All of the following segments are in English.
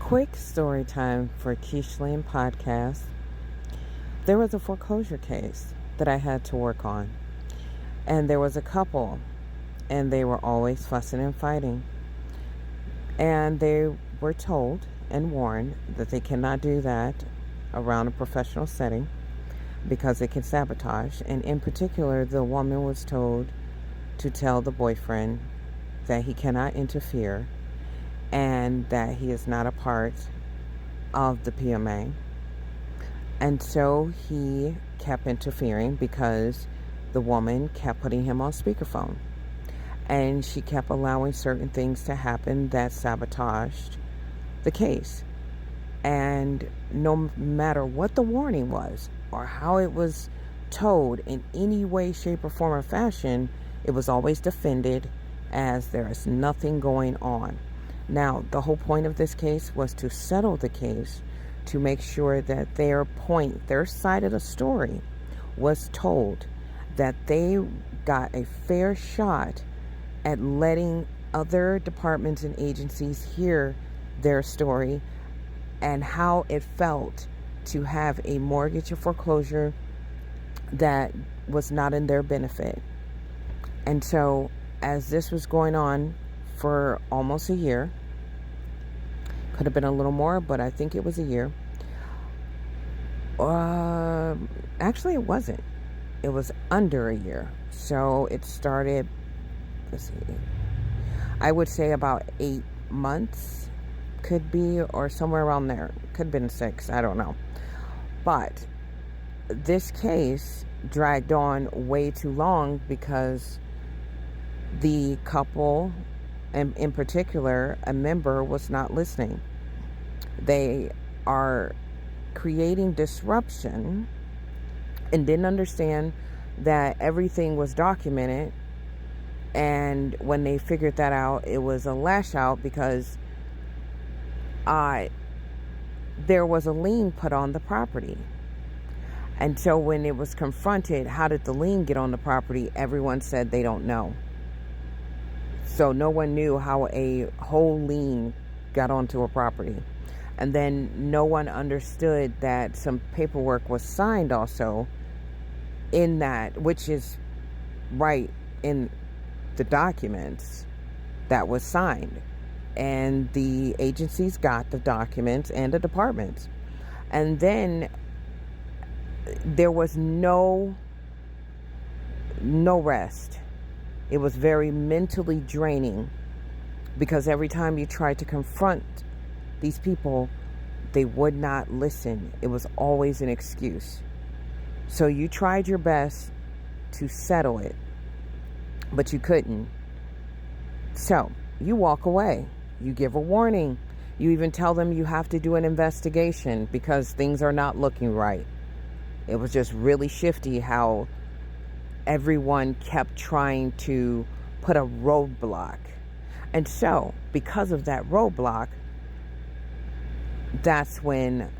quick story time for Quichelynn Podcast. There was a foreclosure case that I had to work on. And there was a couple, and they were always fussing and fighting. And they were told and warned that they cannot do that around a professional setting because it can sabotage. And in particular, the woman was told to tell the boyfriend that he cannot interfere and that he is not a part of the PMA. And so he kept interfering because the woman kept putting him on speakerphone. And she kept allowing certain things to happen that sabotaged the case. And no matter what the warning was or how it was told in any way, shape, or form or fashion, it was always defended as there is nothing going on. Now, the whole point of this case was to settle the case, to make sure that their side of the story was told, that they got a fair shot at letting other departments and agencies hear their story and how it felt to have a mortgage or foreclosure that was not in their benefit. And so, as this was going on for almost a year, could have been a little more, but I think it was a year. Actually, it wasn't. It was under a year. So it started, I would say about 8 months, could be, or somewhere around there. Could have been 6, I don't know. But this case dragged on way too long because the couple, and in particular, a member, was not listening. They are creating disruption and didn't understand that everything was documented. And when they figured that out, it was a lash out because there was a lien put on the property. And so when it was confronted, how did the lien get on the property? Everyone said they don't know. So no one knew how a whole lien got onto a property. And then no one understood that some paperwork was signed also in that, which is right in the documents that was signed. And the agencies got the documents and the departments. And then there was no rest. It was very mentally draining because every time you tried to confront these people, they would not listen. It was always an excuse. So you tried your best to settle it, but you couldn't. So you walk away. You give a warning. You even tell them you have to do an investigation because things are not looking right. It was just really shifty how everyone kept trying to put a roadblock. And so, because of that roadblock, that's when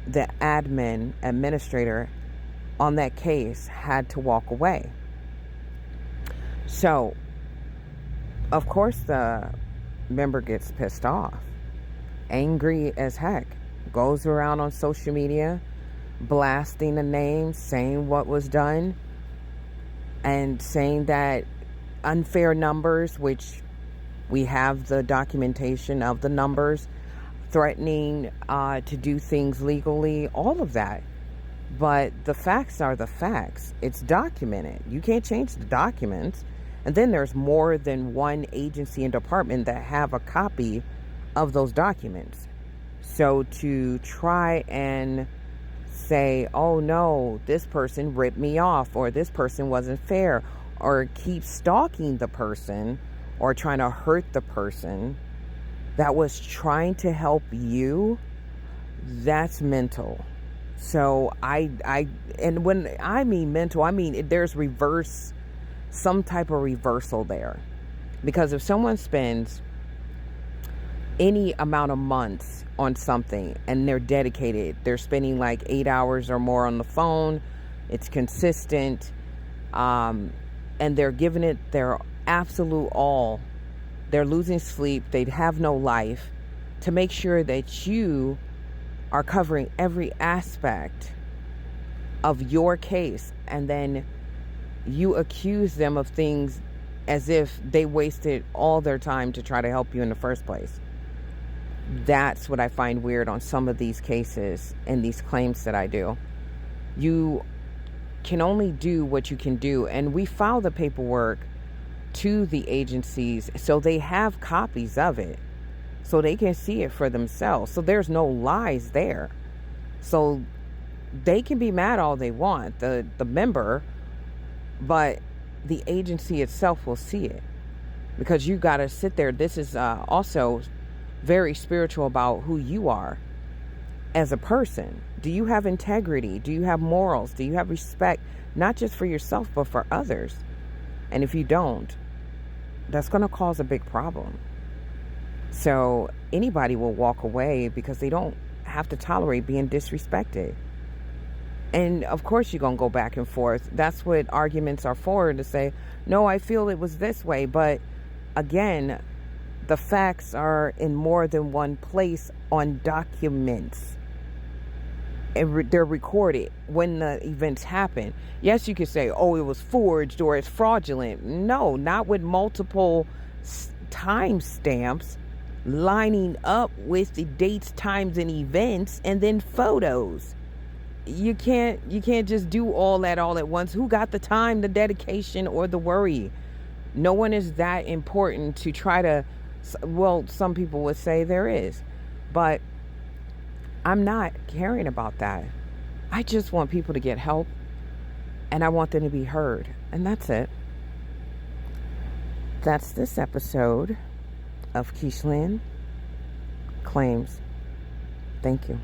the administrator on that case had to walk away. So, of course, the member gets pissed off, angry as heck, goes around on social media, blasting the name, saying what was done, and saying that unfair numbers, which we have the documentation of the numbers, threatening to do things legally, all of that. But the facts are the facts. It's documented. You can't change the documents. And then there's more than one agency and department that have a copy of those documents. So to try and say, oh no, this person ripped me off, or this person wasn't fair, or keep stalking the person or trying to hurt the person that was trying to help you, that's mental. So and when I mean mental, I mean there's some type of reversal there. Because if someone spends any amount of months on something and they're dedicated, they're spending like 8 hours or more on the phone, it's consistent, and they're giving it their absolute all, they're losing sleep, they'd have no life, to make sure that you are covering every aspect of your case, and then you accuse them of things as if they wasted all their time to try to help you in the first place. That's what I find weird on some of these cases and these claims that I do. You can only do what you can do, and we file the paperwork to the agencies so they have copies of it, so they can see it for themselves. So there's no lies there. So they can be mad all they want, the member, but the agency itself will see it, because you got to sit there. This is also very spiritual about who you are as a person. Do you have integrity? Do you have morals? Do you have respect, not just for yourself, but for others? And if you don't, that's going to cause a big problem. So anybody will walk away because they don't have to tolerate being disrespected. And of course, you're going to go back and forth. That's what arguments are for, to say, no, I feel it was this way. But again, the facts are in more than one place on documents. And they're recorded when the events happen. Yes, you could say, oh, it was forged or it's fraudulent. No, not with multiple time stamps lining up with the dates, times, and events, and then photos. You can't just do all that all at once. Who got the time, the dedication, or the worry? No one is that important to try to, well, some people would say there is, but I'm not caring about that. I just want people to get help, and I want them to be heard, and that's it. That's this episode of Quichelynn Claims. Thank you.